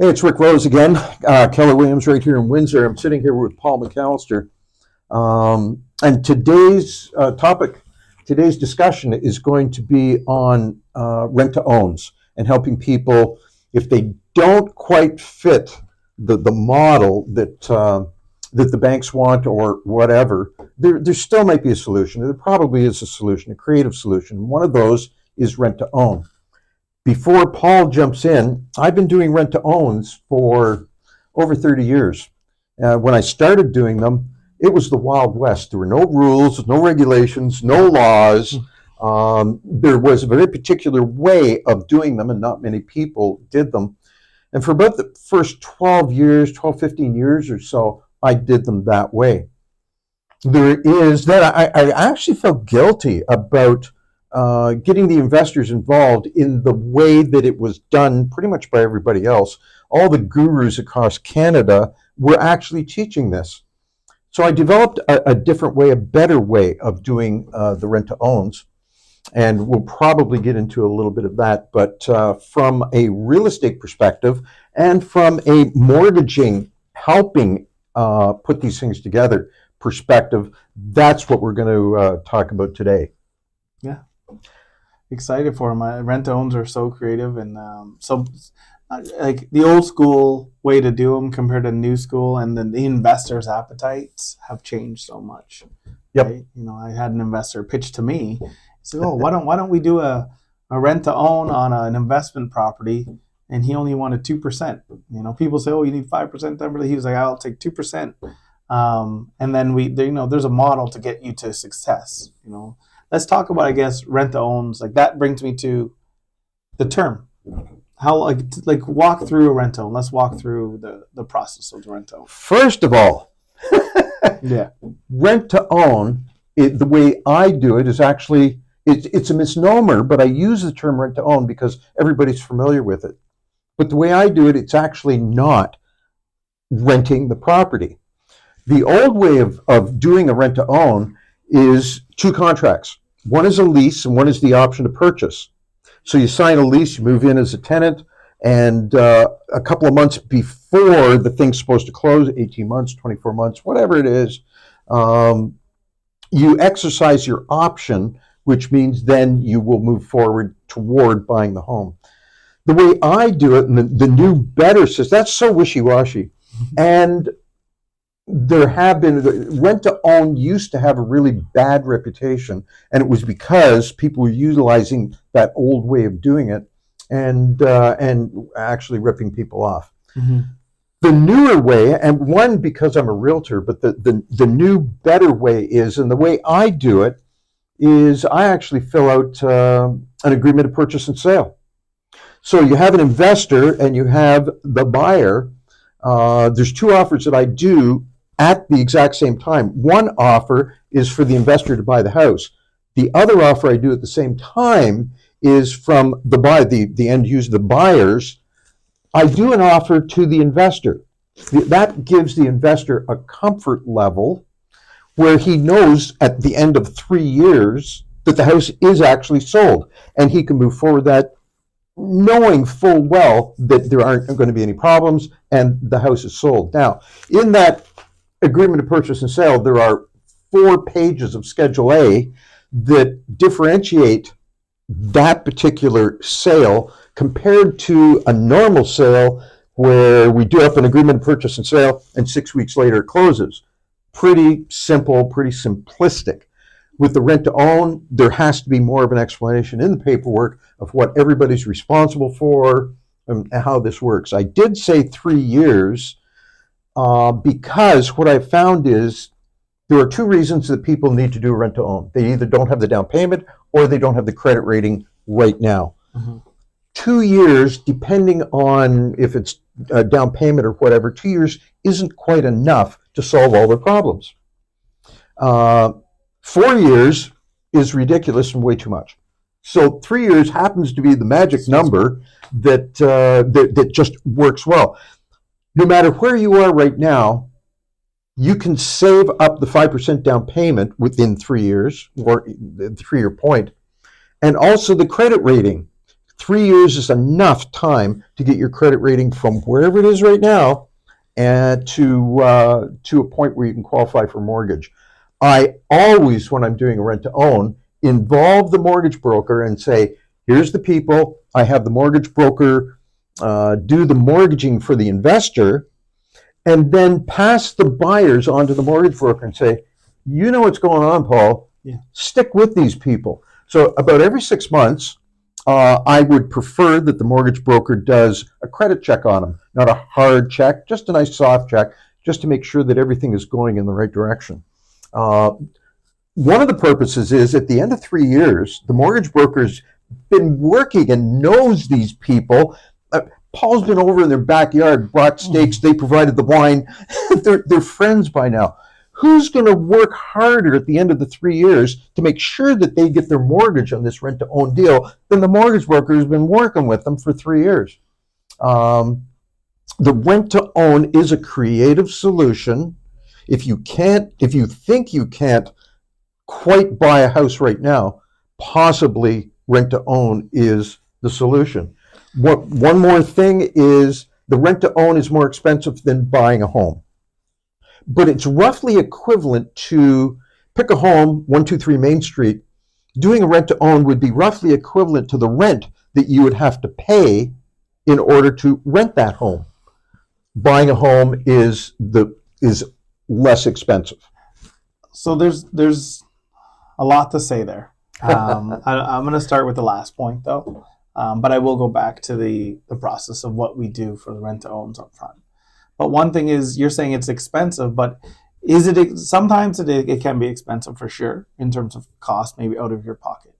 Hey, it's Rick Rose again. Keller Williams right here in Windsor. I'm sitting here with Paul McAllister. And today's discussion is going to be on rent-to-owns and helping people, if they don't quite fit the model that the banks want or whatever, there still might be a solution. There probably is a solution, a creative solution. One of those is rent-to-own. Before Paul jumps in, I've been doing rent-to-owns for over 30 years. When I started doing them, it was the Wild West. There were no rules, no regulations, no laws. There was a very particular way of doing them, and not many people did them. And for about the first 12, 15 years or so, I did them that way. I actually felt guilty about getting the investors involved in the way that it was done pretty much by everybody else. All the gurus across Canada were actually teaching this. So I developed a different way, a better way of doing the rent-to-owns, and we'll probably get into a little bit of that. But from a real estate perspective and from a mortgaging, helping put these things together perspective, that's what we're going to talk about today. Yeah. Excited for them. Rent-to-owns are so creative and so like the old school way to do them compared to new school, and then the investors' appetites have changed so much. Yep. Right? You know, I had an investor pitch to me. He said, "Oh, why don't we do a rent-to-own on an investment property?" And he only wanted 2%. You know, people say, "Oh, you need 5%." He was like, "I'll take 2%." And then there's a model to get you to success. You know. Let's talk about, I guess, rent-to-owns. Like that brings me to the term. How like walk through a rent-to-own. Let's walk through the process of the rent-to-own. First of all, yeah, rent-to-own, the way I do it is actually, it's a misnomer, but I use the term rent-to-own because everybody's familiar with it. But the way I do it, it's actually not renting the property. The old way of doing a rent-to-own is two contracts. One is a lease and one is the option to purchase. So you sign a lease, you move in as a tenant, and a couple of months before the thing's supposed to close, 18 months, 24 months, whatever it is, you exercise your option, which means then you will move forward toward buying the home. The way I do it, and the new better says, that's so wishy-washy. And rent-to-own used to have a really bad reputation, and it was because people were utilizing that old way of doing it and actually ripping people off. Mm-hmm. The newer way, and one because I'm a realtor, but the new better way is, and the way I do it is I actually fill out an agreement of purchase and sale. So you have an investor and you have the buyer. There's two offers that I do at the exact same time. One offer is for the investor to buy the house. The other offer I do at the same time is from the buyer, the end user, the buyers. I do an offer to the investor. That gives the investor a comfort level where he knows at the end of 3 years that the house is actually sold, and he can move forward that knowing full well that there aren't going to be any problems and the house is sold. Now, in that agreement of purchase and sale, there are 4 pages of Schedule A that differentiate that particular sale compared to a normal sale where we do up an agreement of purchase and sale and 6 weeks later it closes. Pretty simple, pretty simplistic. With the rent-to-own, there has to be more of an explanation in the paperwork of what everybody's responsible for and how this works. I did say 3 years because what I found is there are 2 reasons that people need to do a rent-to-own. They either don't have the down payment or they don't have the credit rating right now. Mm-hmm. 2 years, depending on if it's a down payment or whatever, 2 years isn't quite enough to solve all their problems. 4 years is ridiculous and way too much. So 3 years happens to be the magic number that just works well. No matter where you are right now, you can save up the 5% down payment within 3 years, or the 3-year point, and also the credit rating. 3 years is enough time to get your credit rating from wherever it is right now and to a point where you can qualify for mortgage. I always, when I'm doing a rent to own, involve the mortgage broker and say, here's the people. I have the mortgage broker do the mortgaging for the investor, and then pass the buyers onto the mortgage broker and say, you know what's going on, Paul. Yeah. Stick with these people. So about every 6 months, I would prefer that the mortgage broker does a credit check on them, not a hard check, just a nice soft check, just to make sure that everything is going in the right direction. One of the purposes is at the end of 3 years, the mortgage broker's been working and knows these people. Paul's been over in their backyard, brought steaks, they provided the wine. They're friends by now. Who's going to work harder at the end of the 3 years to make sure that they get their mortgage on this rent-to-own deal than the mortgage broker who's been working with them for 3 years? The rent-to-own is a creative solution. If you think you can't quite buy a house right now, possibly rent-to-own is the solution. One more thing is the rent-to-own is more expensive than buying a home. But it's roughly equivalent to, pick a home, 123 Main Street. Doing a rent-to-own would be roughly equivalent to the rent that you would have to pay in order to rent that home. Buying a home is less expensive. So there's a lot to say there. I'm going to start with the last point, though. But I will go back to the process of what we do for the rent-to-owns up front. But one thing is, you're saying it's expensive, but sometimes it can be expensive for sure in terms of cost, maybe out of your pocket.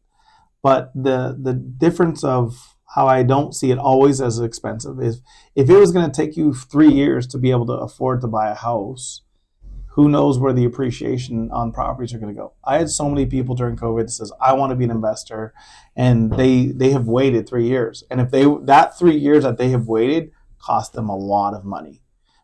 But the difference of how I don't see it always as expensive is if it was going to take you 3 years to be able to afford to buy a house, who knows where the appreciation on properties are going to go. I had so many people during COVID that says, I want to be an investor, and they have waited 3 years. And if that 3 years that they have waited cost them a lot of money.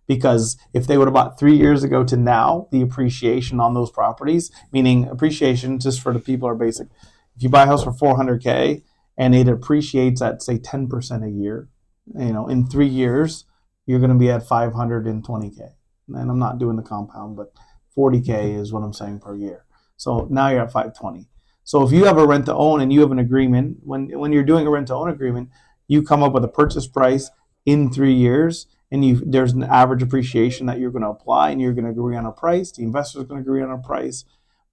Because if they would have bought 3 years ago to now, the appreciation on those properties, meaning appreciation just for the people are basic. If you buy a house for $400K and it appreciates at say 10% a year, in 3 years, you're going to be at $520K. And I'm not doing the compound, but 40K is what I'm saying per year. So now you're at 520. So if you have a rent to own and you have an agreement, when you're doing a rent to own agreement, you come up with a purchase price in 3 years, and there's an average appreciation that you're going to apply, and you're going to agree on a price. The investor is going to agree on a price.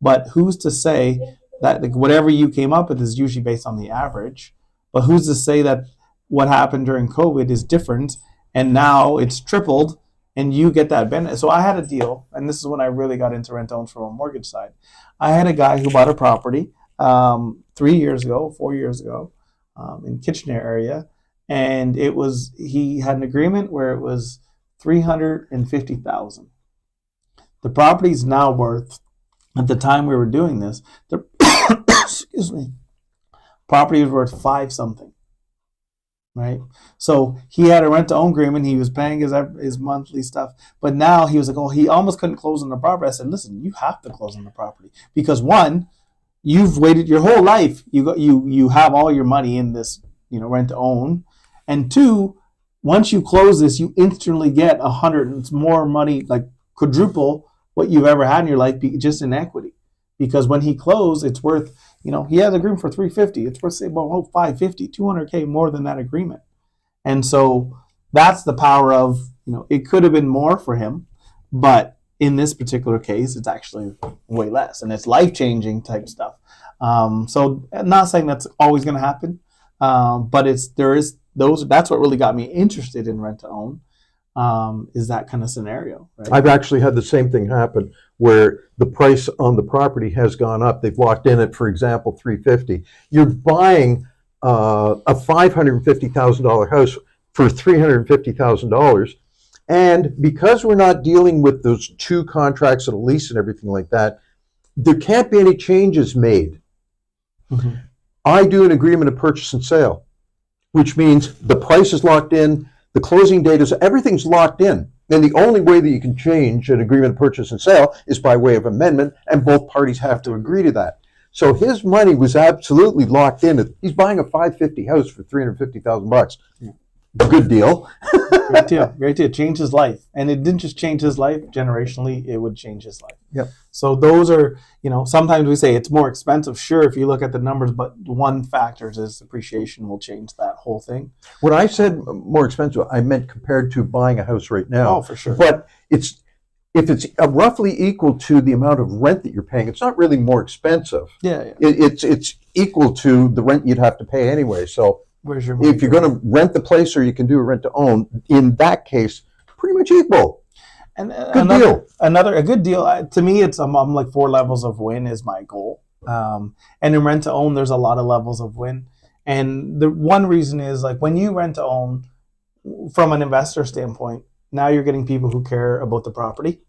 But who's to say that whatever you came up with is usually based on the average? But who's to say that what happened during COVID is different, and now it's tripled, and you get that benefit? So I had a deal, and this is when I really got into rent-owns from a mortgage side. I had a guy who bought a property 4 years ago in Kitchener area. And he had an agreement where it was $350,000. The property's now worth, at the time we were doing this, excuse me, property was worth 5 something, right? So he had a rent-to-own agreement. He was paying his monthly stuff, but now he was like, he almost couldn't close on the property. I said, listen, you have to close on the property because one, you've waited your whole life. You have all your money in this, rent-to-own. And 2, once you close this, you instantly get 100. It's more money, like quadruple what you've ever had in your life, just in equity. Because when he closed, it's worth, he had an agreement for $350. It's worth say about $550, $200K more than that agreement. And so that's the power of, it could have been more for him, but in this particular case, it's actually way less, and it's life-changing type stuff. So I'm not saying that's always going to happen, but that's what really got me interested in rent-to-own, is that kind of scenario. Right? I've actually had the same thing happen where the price on the property has gone up. They've locked in at, for example, $350. You're buying a $550,000 house for $350,000. And because we're not dealing with those 2 contracts and a lease and everything like that, there can't be any changes made. Mm-hmm. I do an agreement of purchase and sale, which means the price is locked in, the closing date everything's locked in. And the only way that you can change an agreement of purchase and sale is by way of amendment, and both parties have to agree to that. So his money was absolutely locked in. He's buying a 550 house for $350,000. Good deal. Great deal. Great deal. Changed his life. And it didn't just change his life. Generationally, it would change his life. Yep. So those are, sometimes we say it's more expensive. Sure, if you look at the numbers, but one factor is appreciation will change that whole thing. When I said more expensive, I meant compared to buying a house right now. Oh, for sure. But if it's roughly equal to the amount of rent that you're paying, it's not really more expensive. Yeah. It's equal to the rent you'd have to pay anyway. So where's your money if you're going to rent the place or you can do a rent to own, in that case, pretty much equal. And good deal. A good deal. To me, it's I'm like 4 levels of win is my goal. And in rent to own, there's a lot of levels of win. And the one reason is like when you rent to own, from an investor standpoint, now you're getting people who care about the property.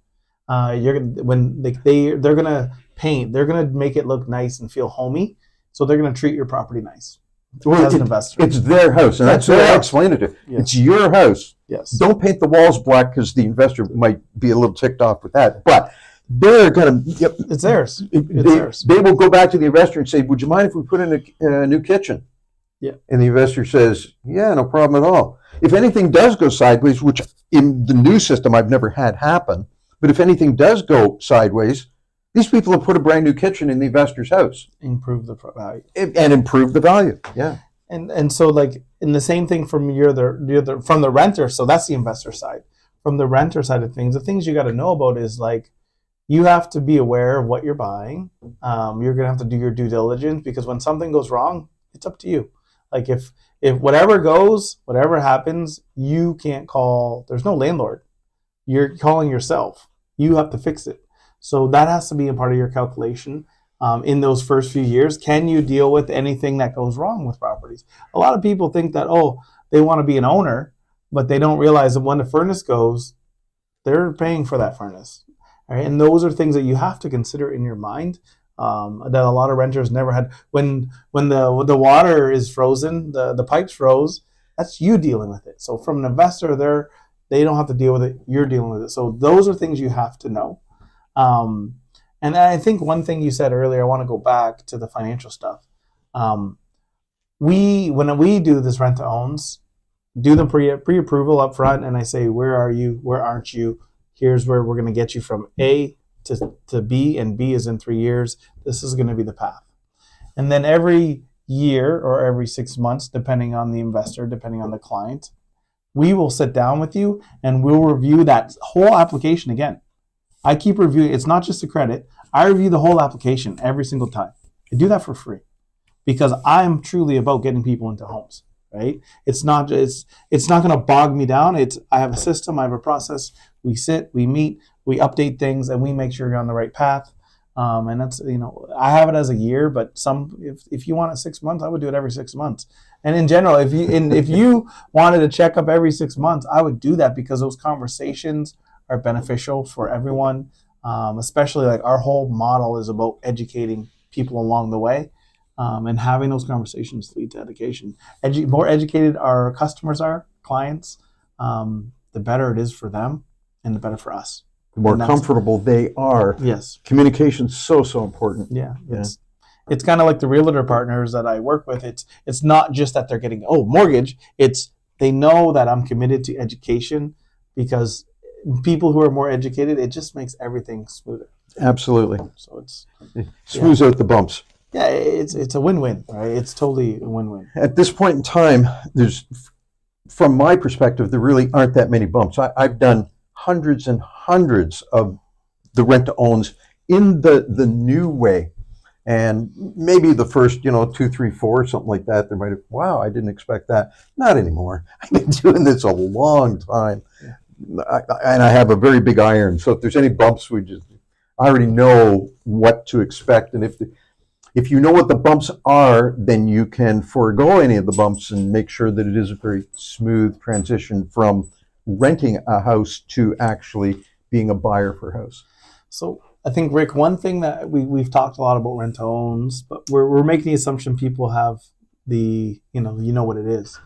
They're gonna paint, they're gonna make it look nice and feel homey. So they're gonna treat your property nice. Well, as an investor. It's their house, and that's the way I explained it to you. Yes. It's your house. Yes. Don't paint the walls black because the investor might be a little ticked off with that. But they're going to... It's theirs. They will go back to the investor and say, would you mind if we put in a new kitchen? Yeah. And the investor says, yeah, no problem at all. If anything does go sideways, which in the new system I've never had happen, but if anything does go sideways, these people have put a brand new kitchen in the investor's house. Improve the value. And improve the value. Yeah. And so like in the same thing from from the renter, so that's the investor side. From the renter side of things, the things you got to know about is like you have to be aware of what you're buying. You're gonna have to do your due diligence because when something goes wrong, it's up to you. Like if whatever goes, whatever happens, you can't call. There's no landlord. You're calling yourself. You have to fix it. So that has to be a part of your calculation in those first few years. Can you deal with anything that goes wrong with properties? A lot of people think that, they want to be an owner, but they don't realize that when the furnace goes, they're paying for that furnace. All right? And those are things that you have to consider in your mind that a lot of renters never had. When the water is frozen, the pipes froze, that's you dealing with it. So from an investor, they don't have to deal with it. You're dealing with it. So those are things you have to know. And I think one thing you said earlier, I want to go back to the financial stuff. When we do this rent to owns, do the pre-approval up front, and I say, where are you? Where aren't you? Here's where we're going to get you from A to B, and B is in 3 years. This is going to be the path. And then every year or every 6 months, depending on the investor, depending on the client, we will sit down with you and we'll review that whole application again. I keep reviewing. It's not just the credit. I review the whole application every single time. I do that for free because I'm truly about getting people into homes, right? It's not going to bog me down. I have a system. I have a process. We sit, we meet, we update things, and we make sure you're on the right path. And that's, I have it as a year, but if you want it 6 months, I would do it every 6 months. And in general, if you wanted to check up every 6 months, I would do that because those conversations are beneficial for everyone, especially like our whole model is about educating people along the way, and having those conversations lead to education. More educated our customers are, clients, the better it is for them and the better for us. The more comfortable they are. Yes. Communication's so important. Yeah. It's kind of like the realtor partners that I work with. It's not just that they're getting mortgage. It's they know that I'm committed to education because people who are more educated, it just makes everything smoother. Absolutely. So it smooths out the bumps. Yeah, it's a win-win, right? It's totally a win-win. At this point in time, from my perspective, there really aren't that many bumps. I've done hundreds and hundreds of the rent-to-owns in the new way. And maybe the first, 2, 3, 4, something like that, they might have, wow, I didn't expect that. Not anymore. I've been doing this a long time. Yeah. And I have a very big iron. So if there's any bumps, I already know what to expect. And if you know what the bumps are, then you can forego any of the bumps and make sure that it is a very smooth transition from renting a house to actually being a buyer for a house. So I think, Rick, one thing that we've talked a lot about rent-to-owns, but we're making the assumption people have you know what it is.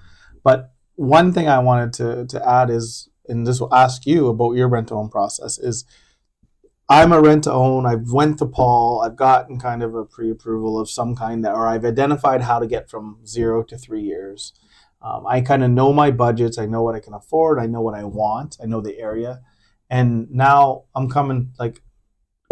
But one thing I wanted to add is, and this will ask you about your rent-to-own process, is I'm a rent to own. I've went to Paul. I've gotten kind of a pre-approval of some kind, or I've identified how to get from 0 to 3 years. I kind of know my budgets. I know what I can afford. I know what I want. I know the area. And now I'm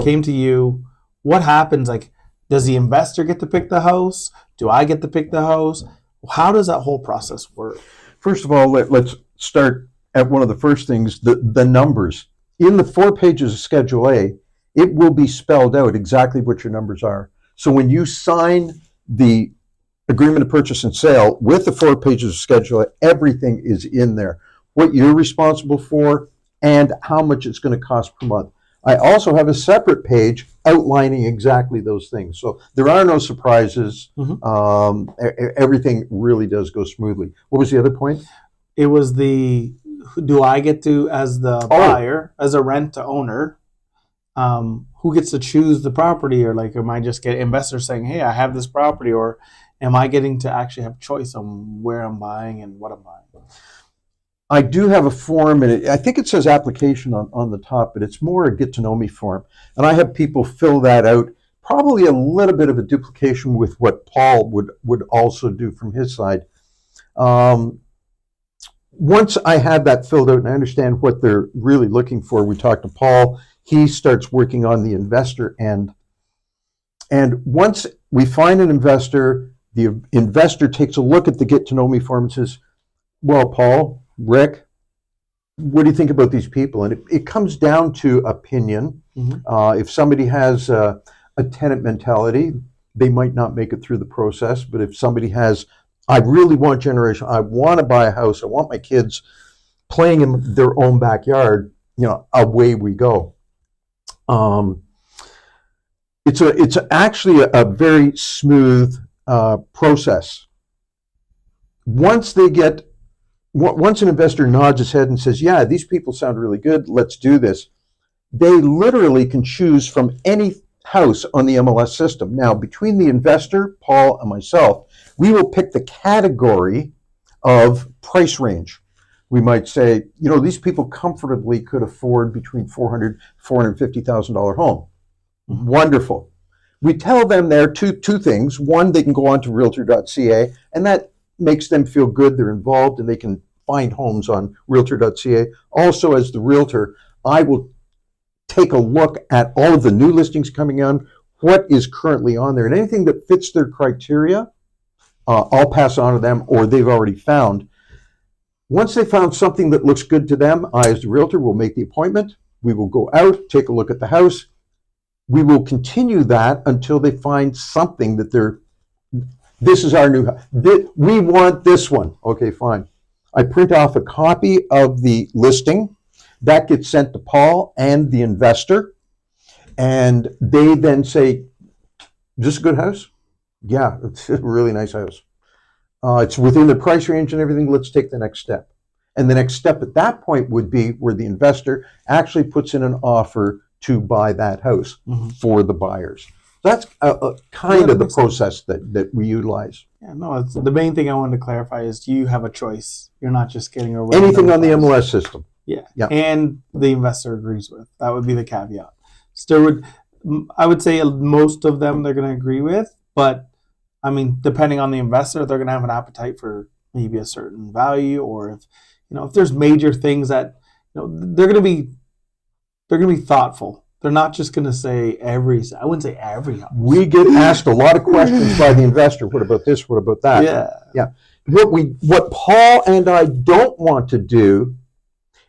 came to you. What happens? Like, does the investor get to pick the house? Do I get to pick the house? How does that whole process work? First of all, let's start at one of the first things, the numbers. In the 4 pages of Schedule A, it will be spelled out exactly what your numbers are. So when you sign the agreement of purchase and sale with the 4 pages of Schedule A, everything is in there. What you're responsible for and how much it's going to cost per month. I also have a separate page outlining exactly those things. So there are no surprises. Everything really does go smoothly. What was the other point? It was do I get to, as the buyer, as a rent to owner, who gets to choose the property? Or like, am I just getting investors saying, hey, I have this property? Or am I getting to actually have choice on where I'm buying and what I'm buying? I do have a form, and I think it says application on the top, but it's more a get to know me form. And I have people fill that out, probably a little bit of a duplication with what Paul would also do from his side. Once I have that filled out and I understand what they're really looking for, we talk to Paul. He starts working on the investor end. And once we find an investor, the investor takes a look at the get to know me form and says, well, Paul, Rick, what do you think about these people? And it comes down to opinion. If somebody has a tenant mentality, they might not make it through the process. But if somebody has, I really want generation, I want to buy a house, I want my kids playing in their own backyard, away we go. It's actually a very smooth process. Once an investor nods his head and says, yeah, these people sound really good, let's do this, they literally can choose from any house on the MLS system. Now, between the investor, Paul, and myself, we will pick the category of price range. We might say, these people comfortably could afford between $400,000, $450,000 home. Wonderful. We tell them there two things. One, they can go on to realtor.ca, and that makes them feel good. They're involved, and they can find homes on realtor.ca. Also, as the realtor, I will take a look at all of the new listings coming on, what is currently on there, and anything that fits their criteria, I'll pass on to them, or they've already found. Once they found something that looks good to them, I, as the realtor, will make the appointment. We will go out, take a look at the house. We will continue that until they find something that this is our new house. We want this one. Okay, fine. I print off a copy of the listing. That gets sent to Paul and the investor. And they then say, is this a good house? Yeah, it's a really nice house. It's within the price range and everything. Let's take the next step. And the next step at that point would be where the investor actually puts in an offer to buy that house for the buyers. That's kind of the process that we utilize. Yeah, no, the main thing I wanted to clarify is you have a choice. You're not just getting a anything on the MLS system. Yeah, and the investor agrees with. That would be the caveat. Still, I would say most of them they're going to agree with, but I mean, depending on the investor, they're going to have an appetite for maybe a certain value, or if there's major things that they're going to be thoughtful. They're not just going to say I wouldn't say every house. We get asked a lot of questions by the investor. What about this? What about that? Yeah. What Paul and I don't want to do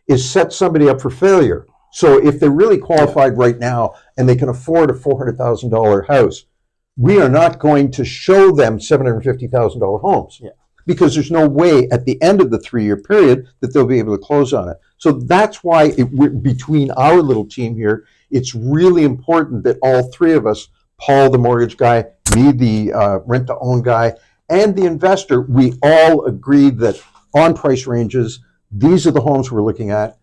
is set somebody up for failure. So if they're really qualified right now and they can afford a $400,000 house, we are not going to show them $750,000 homes. Yeah. Because there's no way at the end of the 3-year period that they'll be able to close on it. So that's why between our little team here, it's really important that all three of us, Paul, the mortgage guy, me, the rent-to-own guy, and the investor, we all agree that on price ranges, these are the homes we're looking at.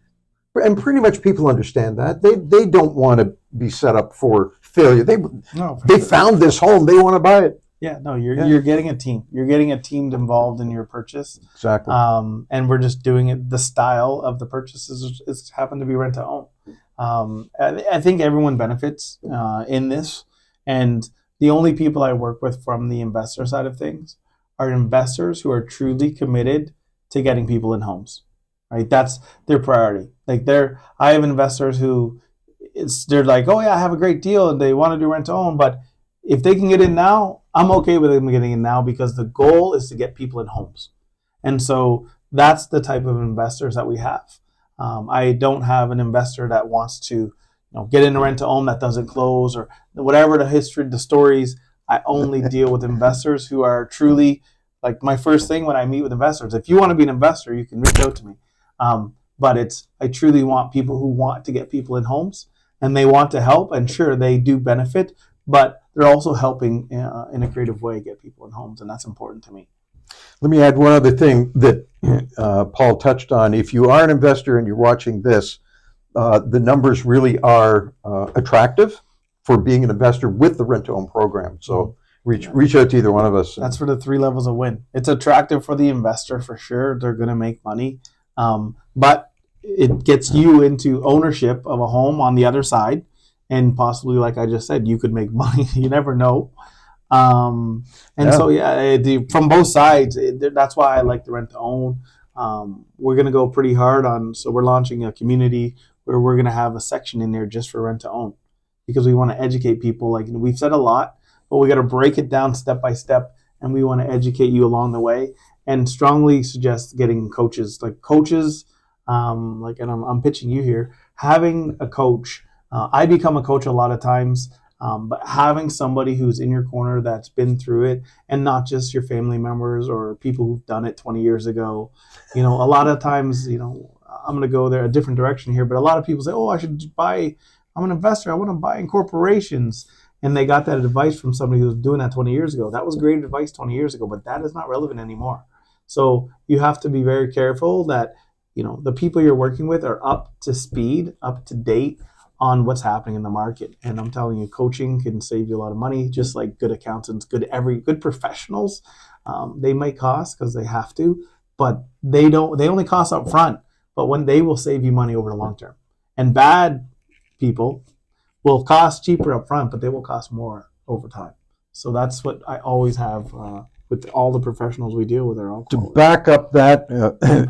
And pretty much people understand that. They don't want to be set up for failure. They found this home. They want to buy it. Yeah, no, you're getting a team. You're getting a team involved in your purchase. Exactly. And we're just doing it. The style of the purchases is happen to be rent to own. I think everyone benefits in this. And the only people I work with from the investor side of things are investors who are truly committed to getting people in homes. Right? That's their priority. I have investors who they're like, oh yeah, I have a great deal and they want to do rent to own, but if they can get in now, I'm okay with them getting in now because the goal is to get people in homes. And so that's the type of investors that we have. I don't have an investor that wants to get in a rent to own that doesn't close or whatever the history, the stories. I only deal with investors who are truly, like, my first thing when I meet with investors, if you want to be an investor, you can reach out to me. But I truly want people who want to get people in homes and they want to help. And sure, they do benefit, but they're also helping in a creative way get people in homes. And that's important to me. Let me add one other thing that Paul touched on. If you are an investor and you're watching this, the numbers really are attractive for being an investor with the rent-to-own program. So reach out to either one of us. That's for the 3 levels of win. It's attractive for the investor for sure. They're going to make money. But it gets you into ownership of a home on the other side. And possibly, like I just said, you could make money. You never know. So from both sides, that's why I like the rent to own. We're going to go pretty hard so we're launching a community where we're going to have a section in there just for rent to own because we want to educate people. Like we've said a lot, but we got to break it down step by step, and we want to educate you along the way. And strongly suggest getting coaches, and I'm pitching you here, having a coach. I become a coach a lot of times. But having somebody who's in your corner that's been through it and not just your family members or people who've done it 20 years ago, a lot of times, I'm going to go there a different direction here, but a lot of people say, oh, I'm an investor. I want to buy in corporations. And they got that advice from somebody who was doing that 20 years ago. That was great advice 20 years ago, but that is not relevant anymore. So you have to be very careful that, the people you're working with are up to speed, up to date on what's happening in the market. And I'm telling you, coaching can save you a lot of money, just like good accountants, good professionals. They might cost because they have to, but they only cost up front, but when they will save you money over the long term. And bad people will cost cheaper up front, but they will cost more over time. So that's what I always have with all the professionals we deal with. To back up that,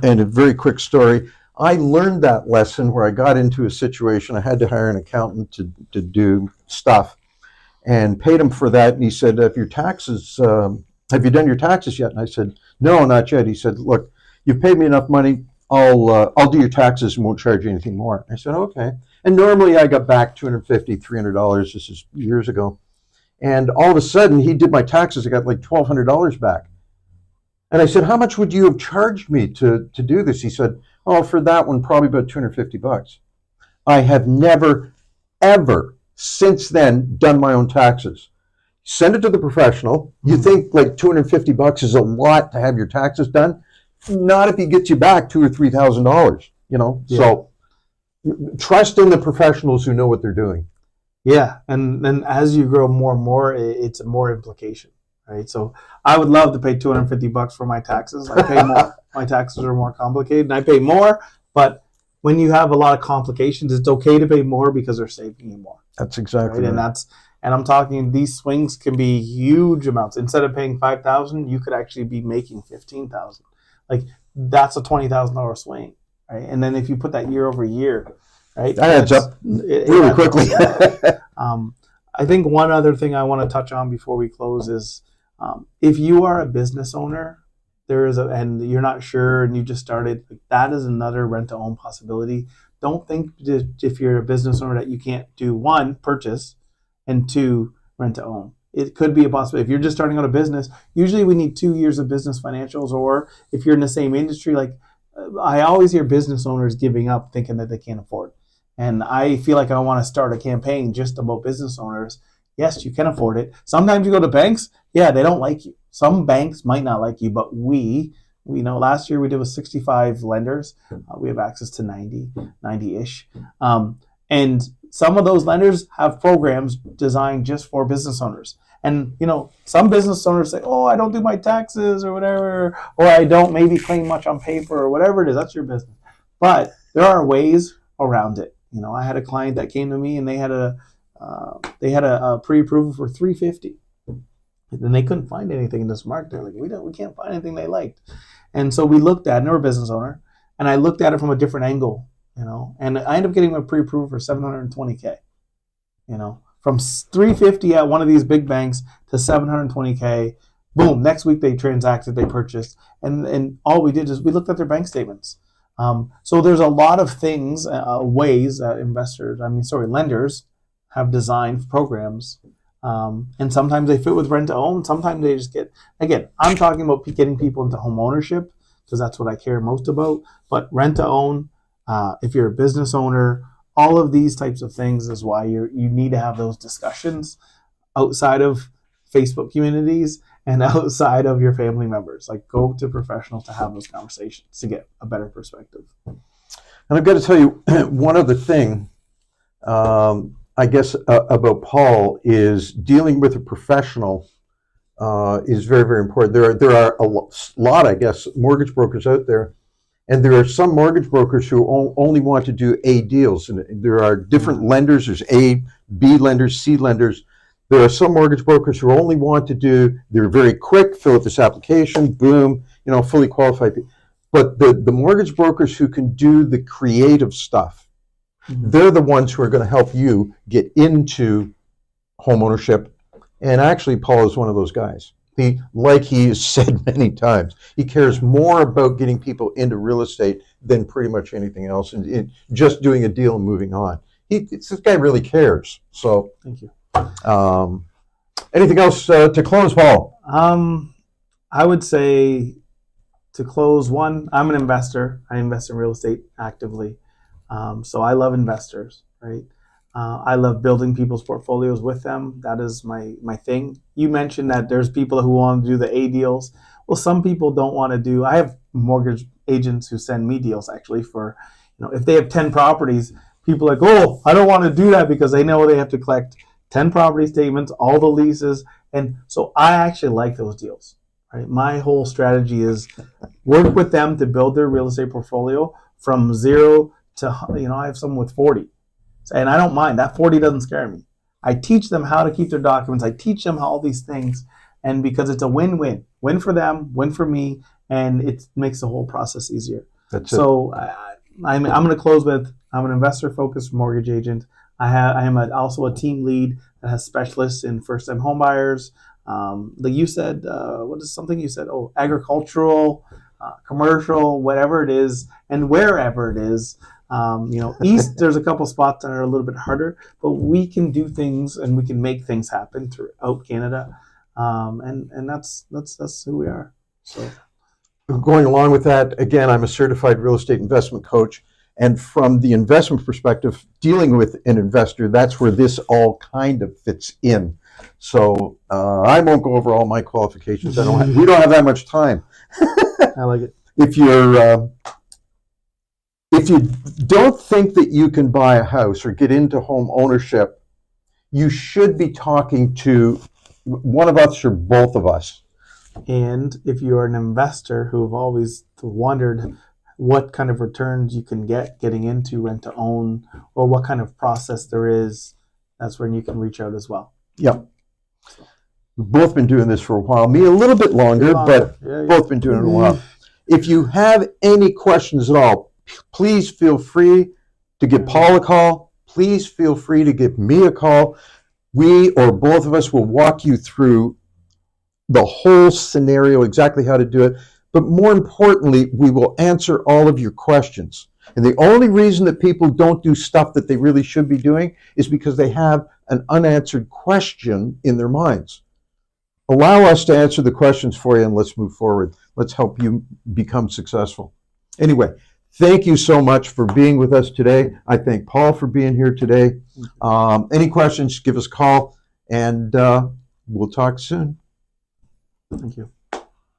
and a very quick story, I learned that lesson where I got into a situation. I had to hire an accountant to do stuff and paid him for that. And he said, have you done your taxes yet? And I said, no, not yet. He said, look, you've paid me enough money. I'll do your taxes and won't charge you anything more. I said, okay. And normally I got back $250, $300. This is years ago. And all of a sudden he did my taxes. I got like $1,200 back. And I said, how much would you have charged me to do this? He said, oh, for that one, probably about $250. I have never, ever since then done my own taxes. Send it to the professional. You think like $250 is a lot to have your taxes done? Not if he gets you back $2,000 or $3,000. Yeah. So trust in the professionals who know what they're doing. Yeah, and then as you grow more and more, it's more implication, right? So I would love to pay $250 for my taxes. I pay more. My taxes are more complicated, and I pay more. But when you have a lot of complications, it's okay to pay more because they're saving you more. That's exactly right. And I'm talking, these swings can be huge amounts. Instead of paying $5,000, you could actually be making $15,000. Like that's a $20,000 swing, right? And then if you put that year over year, right, that adds up really quickly. I think one other thing I want to touch on before we close is if you are a business owner, and you're not sure and you just started, that is another rent-to-own possibility. Don't think if you're a business owner that you can't do, 1, purchase, and 2, rent-to-own. It could be a possibility. If you're just starting out a business, usually we need 2 years of business financials, or if you're in the same industry, like I always hear business owners giving up thinking that they can't afford. And I feel like I want to start a campaign just about business owners. Yes, you can afford it. Sometimes you go to banks, they don't like you. Some banks might not like you, but we know last year we did with 65 lenders. We have access to 90-ish. And some of those lenders have programs designed just for business owners. And, some business owners say, oh, I don't do my taxes or whatever, or I don't maybe claim much on paper or whatever it is. That's your business. But there are ways around it. I had a client that came to me and they had a pre-approval for 350, and they couldn't find anything in this market. They're like, we can't find anything they liked, and so we looked at, and they're a business owner, and I looked at it from a different angle, and I ended up getting a pre-approval for $720K, from 350 at one of these big banks to $720K. Boom! Next week they transacted, they purchased, and all we did is we looked at their bank statements. So there's a lot of things, ways that lenders have designed programs, and sometimes they fit with rent to own. Sometimes they just get. Again, I'm talking about getting people into home ownership because that's what I care most about. But rent to own, if you're a business owner, all of these types of things is why you need to have those discussions outside of Facebook communities and outside of your family members. Like, go to professionals to have those conversations to get a better perspective. And I've got to tell you, one other thing, I guess, about Paul is dealing with a professional is very, very important. There are a lot, I guess, mortgage brokers out there, and there are some mortgage brokers who only want to do A deals. And there are different lenders. There's A, B lenders, C lenders. There are some mortgage brokers who only want to do, they're very quick, fill out this application, boom, fully qualified. But the mortgage brokers who can do the creative stuff, they're the ones who are going to help you get into home ownership. And actually, Paul is one of those guys. Like he has said many times, he cares more about getting people into real estate than pretty much anything else, and just doing a deal and moving on. This guy really cares. So, thank you. Anything else to close, Paul? I would say to close, one, I'm an investor. I invest in real estate actively. So I love investors, right? I love building people's portfolios with them. That is my thing. You mentioned that there's people who want to do the A deals. Well, some people don't want to do. I have mortgage agents who send me deals actually for, if they have 10 properties, people are like, oh, I don't want to do that because they know they have to collect 10 property statements, all the leases. And so I actually like those deals, right? My whole strategy is work with them to build their real estate portfolio from 0 to, I have someone with 40. And I don't mind. That 40 doesn't scare me. I teach them how to keep their documents. I teach them all these things. And because it's a win-win. Win for them, win for me, and it makes the whole process easier. I'm going to close with, I'm an investor-focused mortgage agent. I am also a team lead that has specialists in first-time homebuyers. Like you said, what is something you said? Oh, agricultural, commercial, whatever it is, and wherever it is. East, there's a couple spots that are a little bit harder, but we can do things and we can make things happen throughout Canada, and that's who we are. So, going along with that, again, I'm a certified real estate investment coach. And from the investment perspective, dealing with an investor, that's where this all kind of fits in. So I won't go over all my qualifications. We don't have that much time. I like it. If you don't think that you can buy a house or get into home ownership, you should be talking to one of us or both of us. And if you are an investor who have always wondered what kind of returns you can get getting into rent to own, or what kind of process there is, that's when you can reach out as well. Yep. We've both been doing this for a while. Me a little bit longer, but both been doing it a while. If you have any questions at all, please feel free to give Paul a call. Please feel free to give me a call. We or both of us will walk you through the whole scenario, exactly how to do it. But more importantly, we will answer all of your questions. And the only reason that people don't do stuff that they really should be doing is because they have an unanswered question in their minds. Allow us to answer the questions for you, and let's move forward. Let's help you become successful. Anyway, thank you so much for being with us today. I thank Paul for being here today. Any questions, give us a call, and we'll talk soon. Thank you.